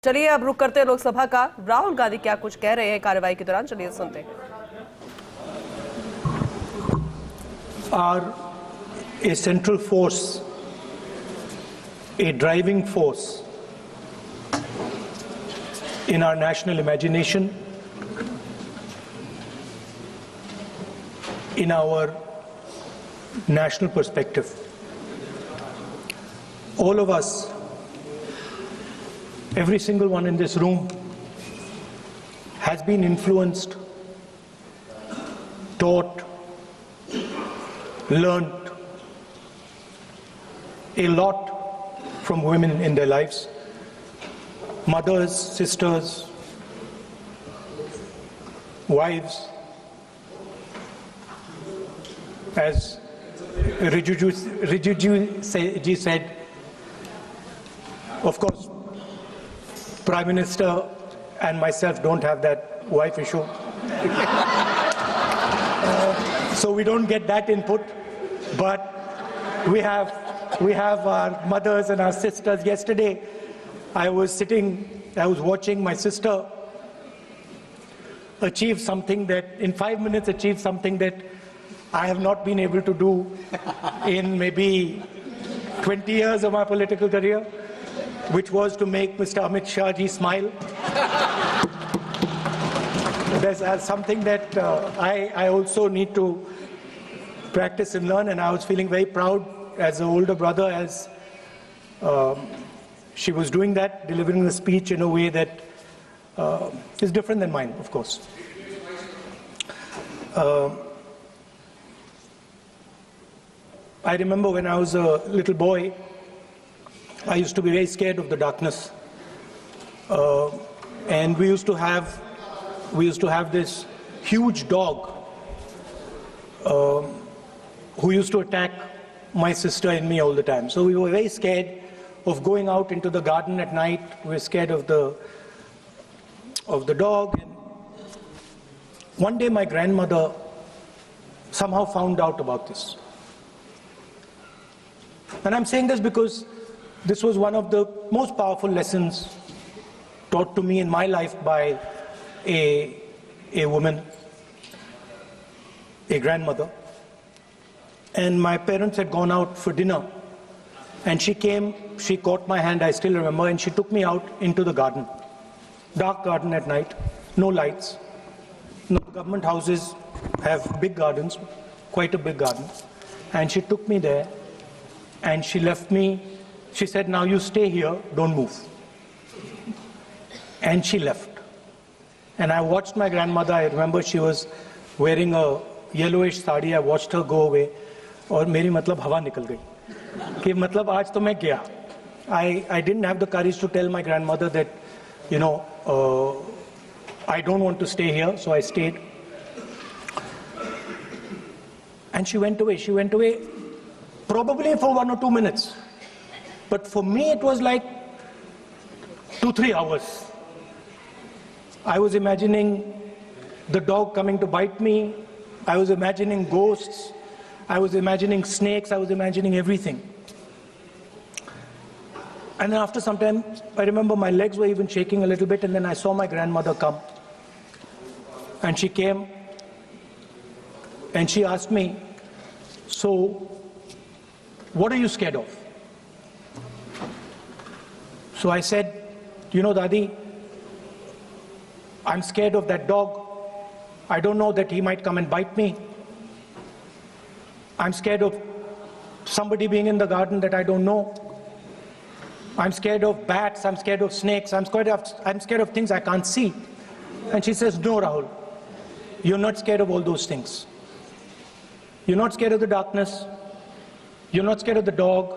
चलिए अब रुक करते हैं लोकसभा का। राहुल गांधी क्या कुछ कह रहे हैं कार्यवाही के दौरान, चलिए सुनते हैं। Are a central force, a driving force in our national imagination, in our national perspective. All of us, every single one in this room has been influenced, taught, learned a lot from women in their lives, mothers, sisters, wives. As Rijuji said, of course, Prime Minister and myself don't have that wife issue. So we don't get that input, but we have our mothers and our sisters. Yesterday, I was watching my sister achieve something that, in 5 minutes, achieve something that I have not been able to do in maybe 20 years of my political career, which was to make Mr. Amit Shah ji smile. There's something that I also need to practice and learn, and I was feeling very proud as an older brother as she was doing that, delivering the speech in a way that is different than mine, of course. I remember when I was a little boy, I used to be very scared of the darkness, and we used to have this huge dog who used to attack my sister and me all the time. So we were very scared of going out into the garden at night. We were scared of the dog. And one day my grandmother somehow found out about this. And I'm saying this because this was one of the most powerful lessons taught to me in my life by a woman, a grandmother. And my parents had gone out for dinner, and she came, she caught my hand, I still remember, and she took me out into the garden. Dark garden at night, no lights. No, government houses have big gardens, quite a big garden. And she took me there, and she left me. She said, now you stay here, don't move. And she left. And I watched my grandmother. I remember she was wearing a yellowish sari. I watched her go away. और मेरी मतलब हवा निकल गई कि मतलब आज तो मैं गया. I didn't have the courage to tell my grandmother that, you know, I don't want to stay here, so I stayed. And she went away. She went away probably for 1 or 2 minutes. But for me, it was like 2-3 hours. I was imagining the dog coming to bite me. I was imagining ghosts. I was imagining snakes. I was imagining everything. And then after some time, I remember my legs were even shaking a little bit, and then I saw my grandmother come. And she came, and she asked me, so, what are you scared of? So I said, you know, Dadi, I'm scared of that dog. I don't know that he might come and bite me. I'm scared of somebody being in the garden that I don't know. I'm scared of bats. I'm scared of snakes. I'm scared of things I can't see. And she says, no, Rahul, you're not scared of all those things. You're not scared of the darkness. You're not scared of the dog.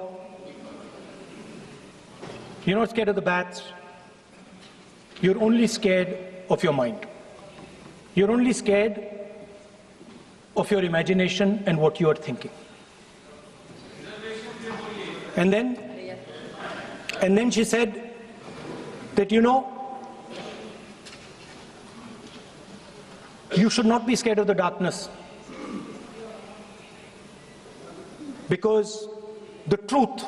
You're not scared of the bats. You're only scared of your mind. You're only scared of your imagination and what you are thinking. And then she said that, you know, you should not be scared of the darkness, because the truth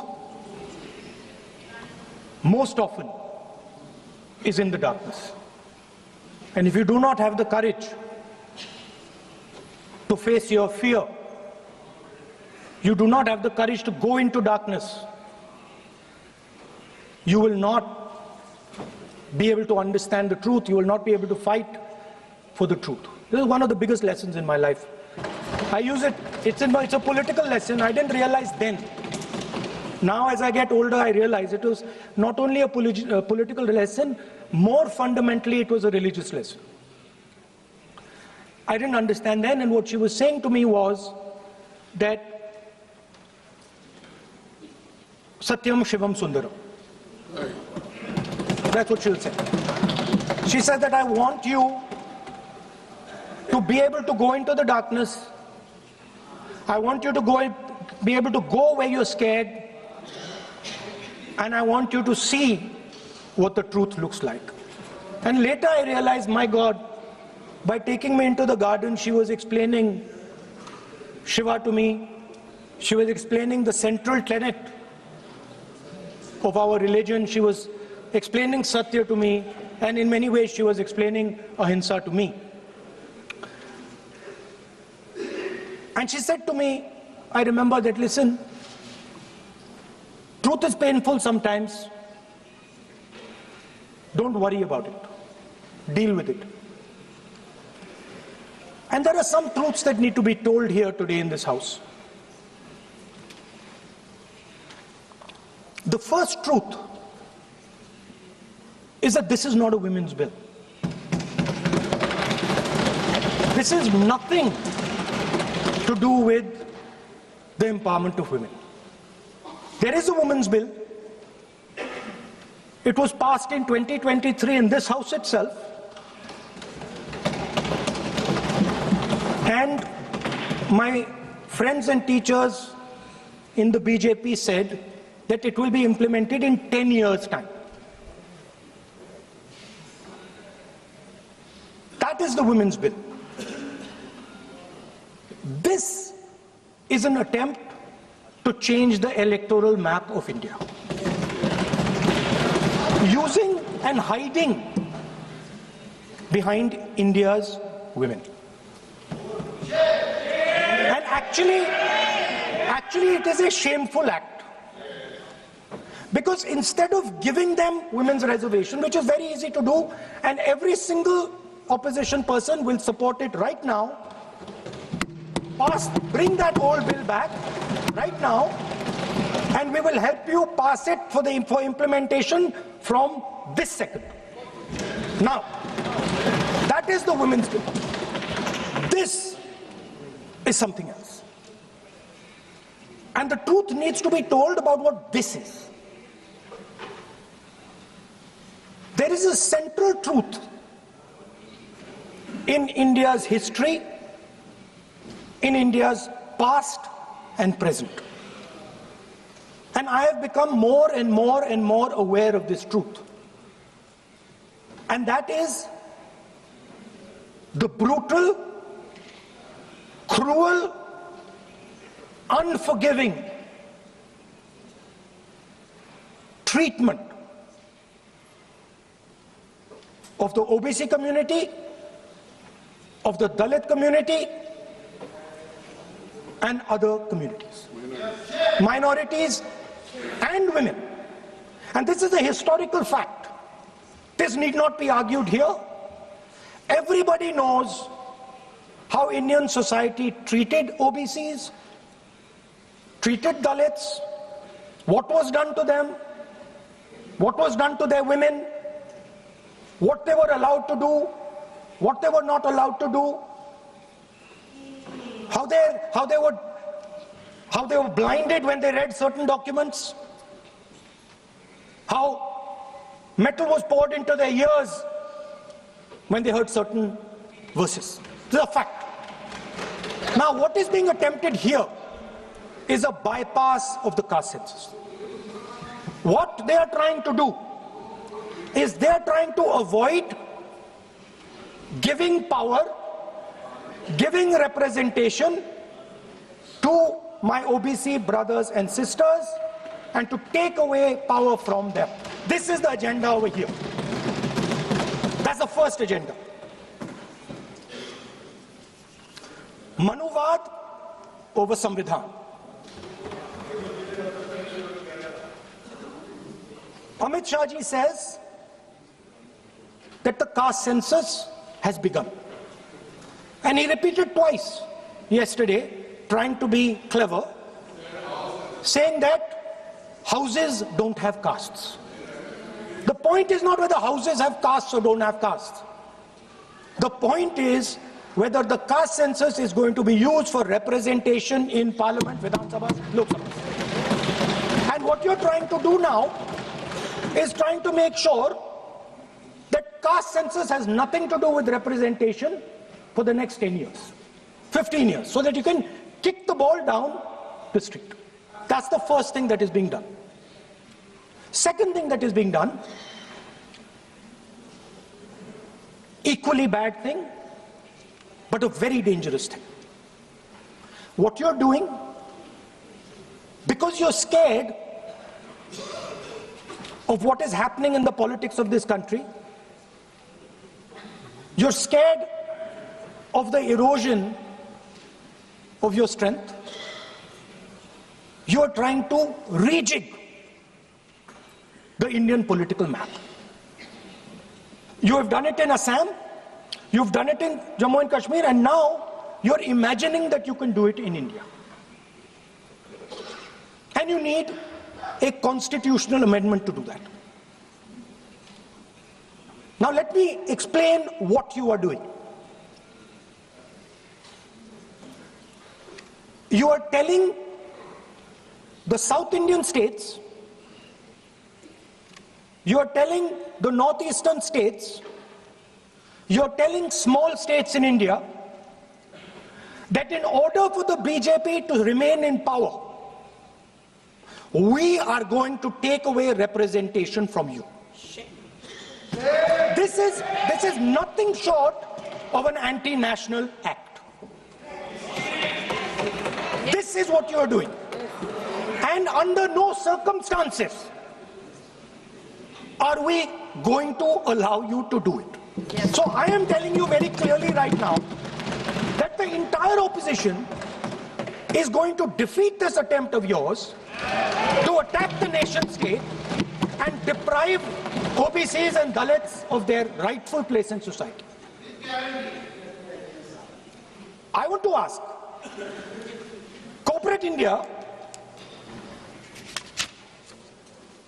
most often is in the darkness. And if you do not have the courage to face your fear, you do not have the courage to go into darkness, you will not be able to understand the truth, you will not be able to fight for the truth. This is one of the biggest lessons in my life. I use it, it's a political lesson, I didn't realize then. Now as I get older, I realize it was not only a political lesson, more fundamentally it was a religious lesson. I didn't understand then, and what she was saying to me was that Satyam Shivam Sundaram. That's what she'll say. She says that I want you to be able to go into the darkness. I want you to be able to go where you're scared. And I want you to see what the truth looks like. And later I realized, my God, by taking me into the garden, she was explaining Shiva to me. She was explaining the central tenet of our religion. She was explaining Satya to me. And in many ways, she was explaining Ahimsa to me. And she said to me, I remember that, listen, truth is painful sometimes. Don't worry about it. Deal with it. And there are some truths that need to be told here today in this house. The first truth is that this is not a women's bill. This is nothing to do with the empowerment of women. There is a women's bill. It was passed in 2023 in this house itself. And my friends and teachers in the BJP said that it will be implemented in 10 years' time. That is the women's bill. This is an attempt to change the electoral map of India, using and hiding behind India's women. And actually it is a shameful act, because instead of giving them women's reservation, which is very easy to do, and every single opposition person will support it right now, bring that old bill back right now, and we will help you pass it for implementation from this second. Now, that is the women's bill. This is something else. And the truth needs to be told about what this is. There is a central truth in India's history, in India's past and present. And I have become more and more and more aware of this truth. And that is the brutal, cruel, unforgiving treatment of the OBC community, of the Dalit community, and other communities, minorities and women. And this is a historical fact. This need not be argued here. Everybody knows how Indian society treated OBCs, treated Dalits, what was done to them, what was done to their women, what they were allowed to do, what they were not allowed to do, how they were blinded when they read certain documents, how metal was poured into their ears when they heard certain verses. This is a fact. Now, what is being attempted here is a bypass of the caste census. What they are trying to do is they are trying to avoid giving power, giving representation to my OBC brothers and sisters, and to take away power from them. This is the agenda over here. the first agenda. Manuvad over Samvidhan. Amit Shah ji says that the caste census has begun. And he repeated twice yesterday, trying to be clever, saying that houses don't have castes. The point is not whether houses have castes or don't have castes. The point is whether the caste census is going to be used for representation in Parliament, Vidhan Sabha, Lok Sabha. And what you're trying to do now is trying to make sure that caste census has nothing to do with representation for the next 10 years, 15 years, so that you can kick the ball down the street. That's the first thing that is being done. Second thing that is being done, equally bad thing, but a very dangerous thing. What you're doing, because you're scared of what is happening in the politics of this country, you're scared of the erosion of your strength, you're trying to rejig the Indian political map. You have done it in Assam, you've done it in Jammu and Kashmir, and now you're imagining that you can do it in India. And you need a constitutional amendment to do that. Now let me explain what you are doing. You are telling the South Indian states, you are telling the northeastern states, you are telling small states in India that in order for the BJP to remain in power, we are going to take away representation from you. This is nothing short of an anti-national act. This is what you are doing. And under no circumstances are we going to allow you to do it. Yes. So I am telling you very clearly right now that the entire opposition is going to defeat this attempt of yours to attack the nation state and deprive OBCs and Dalits of their rightful place in society. I want to ask, corporate India,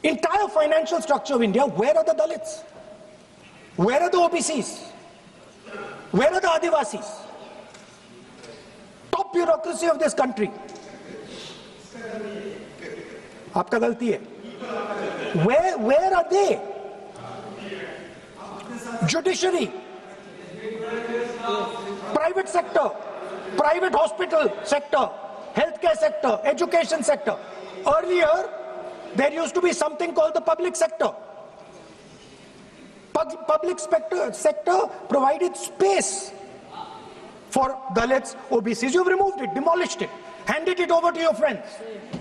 entire financial structure of India, where are the Dalits? Where are the OBCs? Where are the Adivasis? Top bureaucracy of this country. आपका गलती है. Where are they? Judiciary, private sector, private hospital sector, healthcare sector, education sector. Earlier, there used to be something called the public sector. Public sector provided space for Dalits, OBCs. You've removed it, demolished it, handed it over to your friends.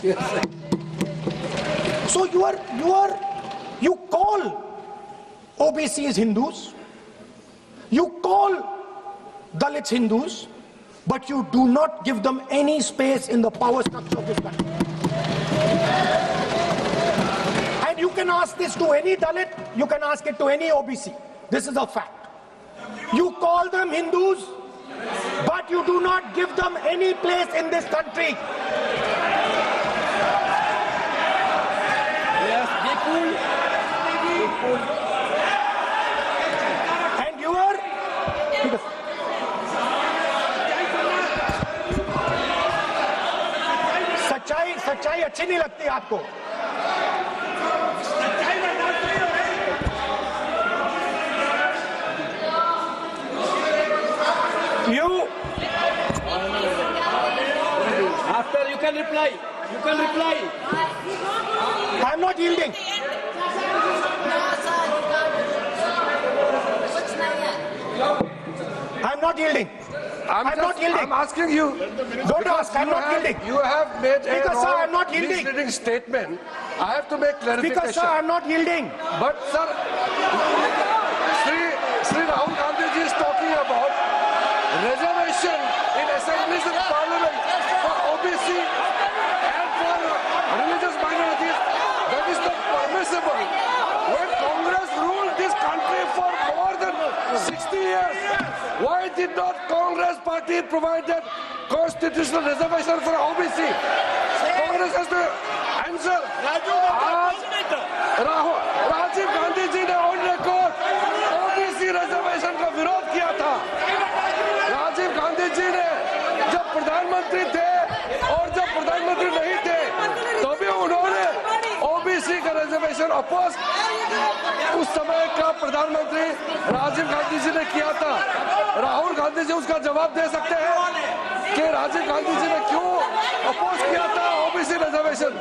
Yes. So you call OBCs Hindus, you call Dalits Hindus, but you do not give them any space in the power structure of this country. And you can ask this to any Dalit, you can ask it to any OBC. This is a fact. You call them Hindus, but you do not give them any place in this country. Yes, be cool. And you are... सच्चाई अच्छी नहीं लगती आपको. You After you can reply. You can reply. I'm not yielding. I'm not yielding. I'm not yielding. I'm asking you. Don't ask. I'm not yielding. You have made Because, sir, I'm not yielding. misleading statement. I have to make clarification. Because, sir, I'm not yielding. But, sir, Sri did not Congress party provide that constitutional reservation for OBC? Congress has to answer. Rajiv Gandhi ji ने on record OBC reservation का विरोध किया था। राजीव गांधी जी ने जब प्रधानमंत्री थे और जब प्रधानमंत्री नहीं थे तो भी उन्होंने ओबीसी का रिजर्वेशन अपोज उस समय का प्रधानमंत्री राजीव गांधी जी ने किया था। राहुल गांधी जी उसका जवाब दे सकते हैं कि राजीव गांधी जी ने क्यों अपोज किया था OBC reservation.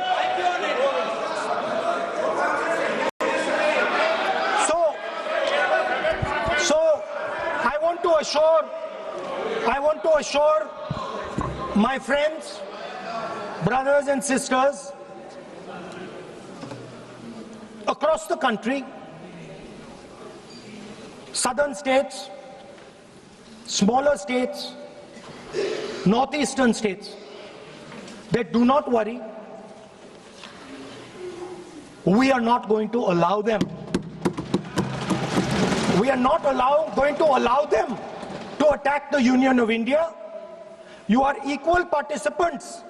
So I want to assure my friends, brothers and sisters across the country, southern states, smaller states, northeastern states, that do not worry, we are not going to allow them. We are not going to allow them to attack the Union of India. You are equal participants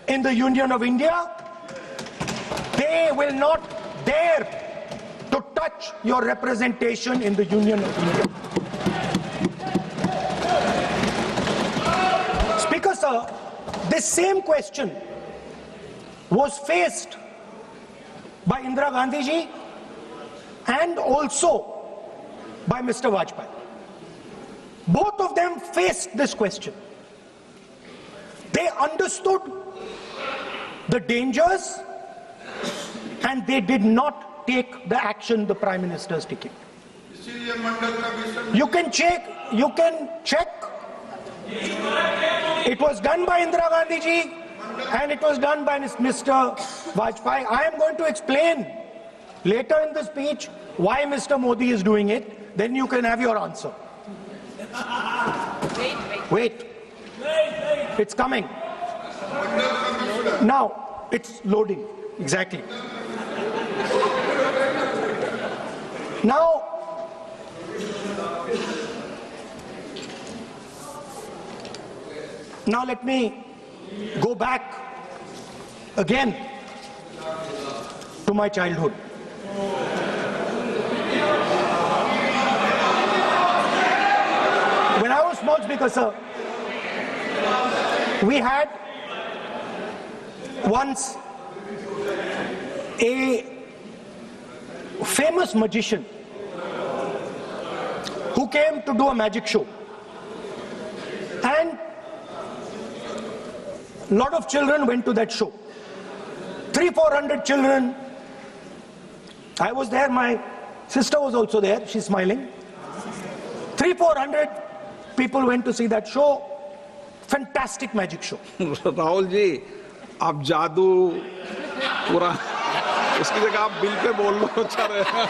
in the Union of India. They will not dare to touch your representation in the Union of India. Speaker, sir, this same question was faced by Indira Gandhi ji and also by Mr. Vajpayee. Both of them faced this question. They understood the dangers and they did not take the action the Prime Minister is taking. You can check. It was done by Indira Gandhi ji and it was done by Mr. Vajpayee. I am going to explain later in the speech why Mr. Modi is doing it. Then you can have your answer. Wait. It's coming. Now, it's loading. Exactly. Now, let me go back again to my childhood. When I was small, Speaker, sir, we had once a famous magician who came to do a magic show. And a lot of children went to that show. 300-400 children. I was there, my sister was also there, she's smiling. 300-400 people went to see that show. Fantastic magic show. Rahul ji, आप जादू पूरा उसकी जगह आप bill pay बोल लो। अच्छा रहेगा।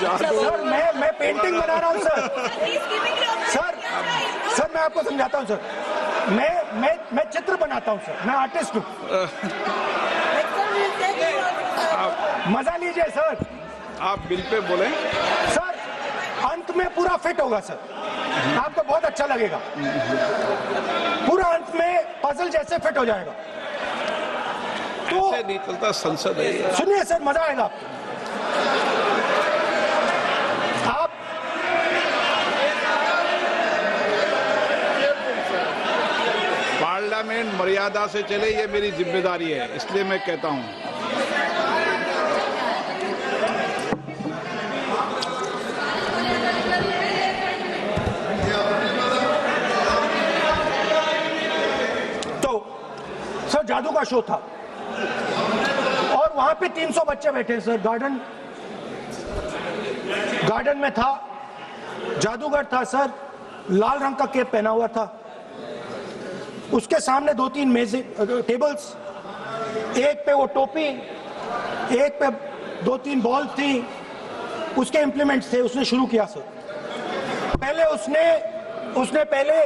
जादू। सर, मैं पेंटिंग बना रहा हूँ सर। सर मैं आपको समझाता हूँ सर। मैं चित्र बनाता हूँ सर। मैं आर्टिस्ट हूँ। मजा लीजिए सर। आप बिल पे बोले। सर अंत में पूरा फिट होगा सर। आपको बहुत अच्छा लगेगा। पूरा अंत में पजल जैसे फिट हो जाएगा। तो ऐसे नहीं चलता संसद है। सुनिए सर, मजा आएगा आप। पार्लियामेंट मर्यादा से चले, ये मेरी जिम्मेदारी है, इसलिए मैं कहता हूँ। जादू का शो था और वहां पे 300 बच्चे बैठे सर। गार्डन में था, जादूगर था सर, लाल रंग का कैप पहना हुआ था। उसके सामने 2-3 मेज़ें, टेबल्स, एक पे वो टोपी, एक पे 2-3 बॉल थी, उसके इंप्लीमेंट्स थे। उसने शुरू किया सर। पहले उसने पहले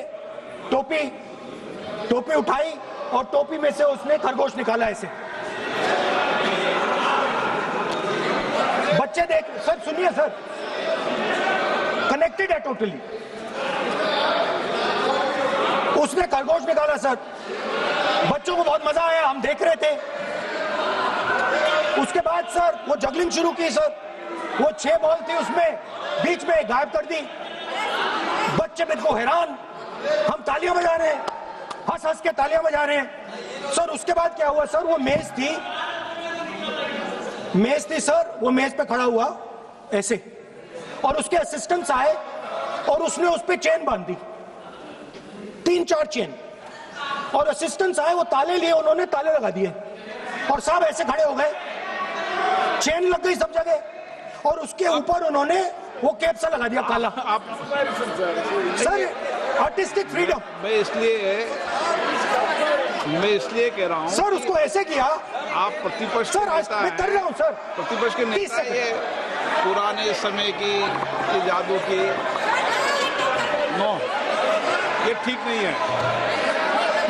टोपी उठाई और टोपी में से उसने खरगोश निकाला ऐसे। बच्चे देख, सर सुनिए सर, कनेक्टेड है टोटली। उसने खरगोश निकाला सर, बच्चों को बहुत मजा आया, हम देख रहे थे। उसके बाद सर वो जगलिंग शुरू की सर, वो 6 बॉल थी उसमें बीच में गायब कर दी। बच्चे बिल्कुल हैरान, हम तालियां बजा रहे हैं, हंस हंस के तालियां बजा रहे हैं सर। उसके बाद क्या हुआ सर, वो मेज थी सर, वो मेज पे खड़ा हुआ ऐसे, और उसके असिस्टेंट्स आए और उसने उस पे चेन बांध दी, 3-4 चेन, और असिस्टेंट्स आए, वो ताले लिए, उन्होंने ताले लगा दिए और साहब ऐसे खड़े हो गए, चेन लग गई सब जगह, और उसके ऊपर उन्होंने वो कैप सा लगा दिया काला। सर आर्टिस्टिक फ्रीडम, मैं इसलिए कह रहा हूँ सर उसको ऐसे किया। आप प्रतिपक्ष सर आज मैं कर रहा हूँ सर, प्रतिपक्ष के नेता ये पुराने समय की जादू की नो, ये ठीक नहीं है।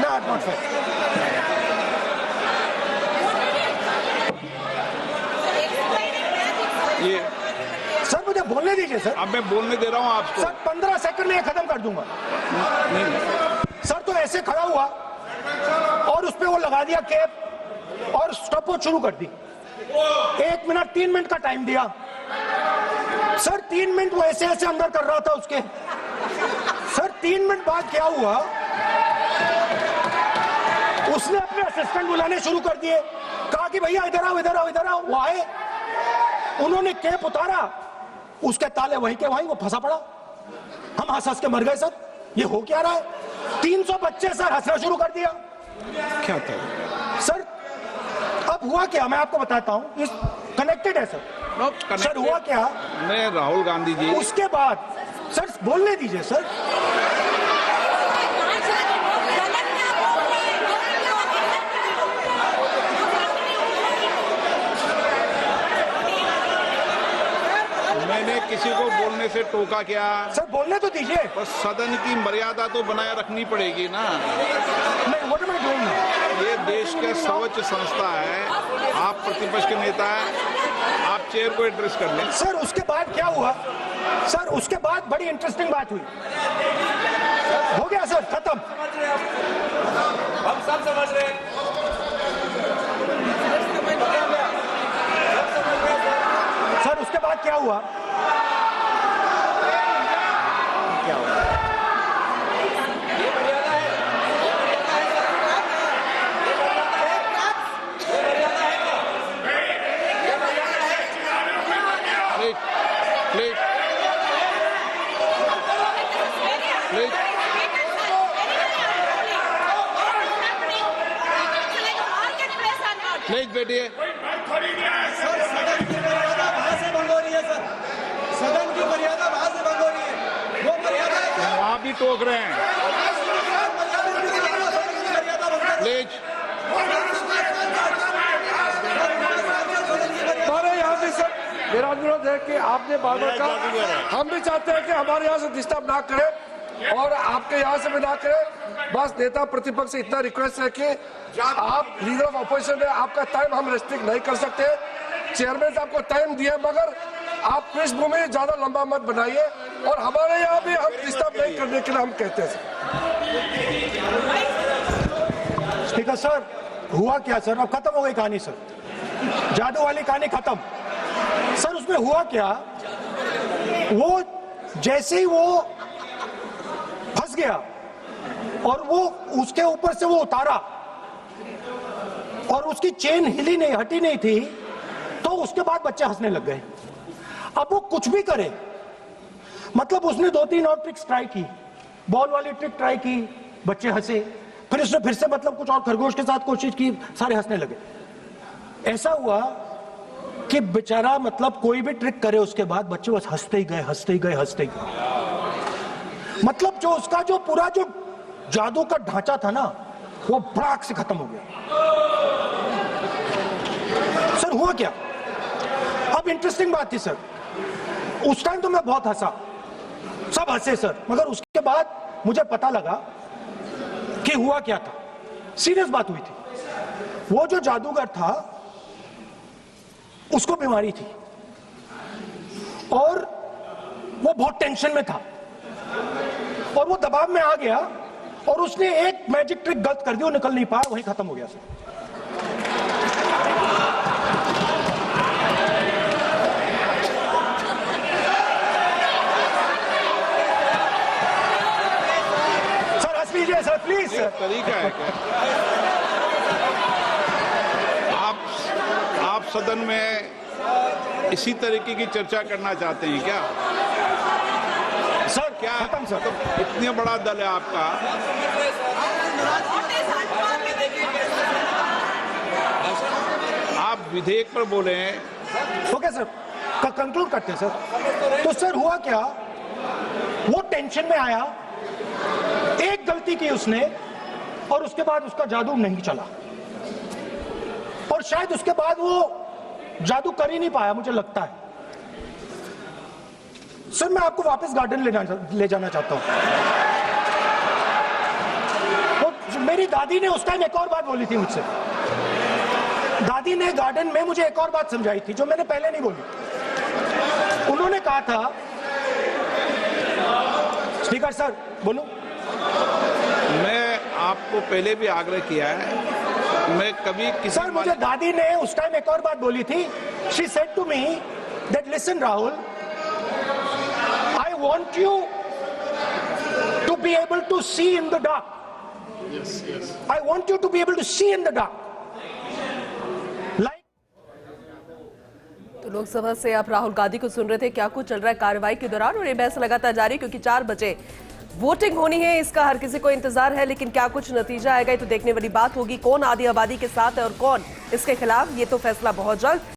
Not fair. ये सर मुझे बोलने दीजिए सर। अब मैं बोलने दे रहा हूँ आपको। सर 15 सेकंड में खत्म कर दूंगा। नहीं सर तो ऐसे खड़ा हुआ और उस पे वो लगा दिया कैप और स्टॉपवॉच शुरू कर दी। 1 मिनट 3 मिनट का टाइम दिया सर। 3 मिनट वो ऐसे ऐसे अंदर कर रहा था उसके। सर 3 मिनट बाद क्या हुआ, उसने अपने असिस्टेंट बुलाने शुरू कर दिए, कहा कि भैया इधर आओ इधर आओ इधर आओ। वो आए, उन्होंने कैप उतारा, उसके ताले वहीं के वहीं, वो फंसा पड़ा। हम हंस हंस के मर गए सर, ये हो क्या रहा है। 300 बच्चे सर हंसना शुरू कर दिया। क्या था सर अब हुआ क्या, मैं आपको बताता हूं, इस कनेक्टेड है सर। सर हुआ क्या, मैं राहुल गांधी जी, उसके बाद सर बोलने दीजिए सर। मैंने किसी को बोलने से टोका क्या? सर बोलने तो दीजिए। बस सदन की मर्यादा तो बनाए रखनी पड़ेगी ना। ये देश का सर्वोच्च संस्था है, आप प्रतिपक्ष के नेता हैं, आप चेयर को एड्रेस कर लें। सर उसके बाद क्या हुआ सर, उसके बाद बड़ी इंटरेस्टिंग बात हुई। हो गया सर, खत्म। हम सब समझ रहे हैं। सर उसके बाद क्या हुआ, प्लीज बैठिए। सदन की मर्यादा वहां से भंग हो रही है सर, सदन की मर्यादा वहां से भंग हो रही है, वो मर्यादा वहां भी टोक रहे हैं। प्लीज हमारे यहाँ भी सर मेरा अनुरोध है कि आपने बार-बार कहा, हम भी चाहते हैं कि हमारे यहाँ से डिस्टर्ब ना करें और आपके यहाँ से भी ना करें। बस नेता प्रतिपक्ष से इतना रिक्वेस्ट है कि आप लीडर ऑफ अपोजिशन है, आपका टाइम हम रेस्ट्रिक्ट नहीं कर सकते। चेयरमैन साहब को टाइम दिया, मगर आप पृष्ठभूमि ज्यादा लंबा मत बनाइए और हमारे यहाँ भी हम डिस्टर्ब नहीं करने के लिए हम कहते हैं। स्पीकर सर हुआ क्या सर, अब खत्म हो गई कहानी सर, जादू वाली कहानी खत्म। सर उसमें हुआ क्या, वो जैसे ही वो फंस गया और वो उसके ऊपर से वो उतारा और उसकी चेन हिली नहीं, हटी नहीं थी, तो उसके बाद बच्चे हंसने लग गए। अब वो कुछ भी करे, मतलब उसने 2-3 और ट्रिक्स ट्राई की, बॉल वाली ट्रिक ट्राई की, बच्चे हंसे, फिर उसने फिर से मतलब कुछ और खरगोश के साथ कोशिश की, सारे हंसने लगे। ऐसा हुआ कि बेचारा मतलब कोई भी ट्रिक करे उसके बाद बच्चे बस हंसते ही गए, हंसते ही गए, हंसते ही गए। मतलब जो उसका जो पूरा जो जादू का ढांचा था ना, वो भड़ाक से खत्म हो गया। सर हुआ क्या, अब इंटरेस्टिंग बात थी सर, उस टाइम तो मैं बहुत हंसा, सब हंसे सर, मगर उसके बाद मुझे पता लगा कि हुआ क्या था। सीरियस बात हुई थी, वो जो जादूगर था उसको बीमारी थी और वो बहुत टेंशन में था और वो दबाव में आ गया और उसने एक मैजिक ट्रिक गलत कर दी, वो निकल नहीं पाया, वही खत्म हो गया सर। Sir please sir. तरीका है क्या? आप सदन में इसी तरीके की चर्चा करना चाहते हैं क्या? सर क्या खत्म सर। इतना बड़ा दल है आपका, आप विधेयक पर बोले हैं। ओके सर, कंक्लूड करते हैं सर। तो सर हुआ क्या, वो टेंशन में आया, एक गलती की उसने और उसके बाद उसका जादू नहीं चला और शायद उसके बाद वो जादू कर ही नहीं पाया, मुझे लगता है। सर मैं आपको वापस गार्डन ले जाना चाहता हूं। तो मेरी दादी ने उस टाइम एक और बात बोली थी मुझसे। दादी ने गार्डन में मुझे एक और बात समझाई थी जो मैंने पहले नहीं बोली। उन्होंने कहा था, स्पीकर सर बोलूं? मैं आपको पहले भी आग्रह किया है, मैं कभी किसी सर मुझे दादी ने उस टाइम एक और बात बोली थी। She said to me that listen Rahul, I want you to be able to see in the dark. I want you to be able to see in the dark. तो लोकसभा से आप राहुल गांधी को सुन रहे थे, क्या कुछ चल रहा है कार्रवाई के दौरान, और ये बहस लगातार जारी, क्योंकि 4 बजे वोटिंग होनी है, इसका हर किसी को इंतजार है। लेकिन क्या कुछ नतीजा आएगा ये तो देखने वाली बात होगी। कौन आधी आबादी के साथ है और कौन इसके खिलाफ, ये तो फैसला बहुत जल्द।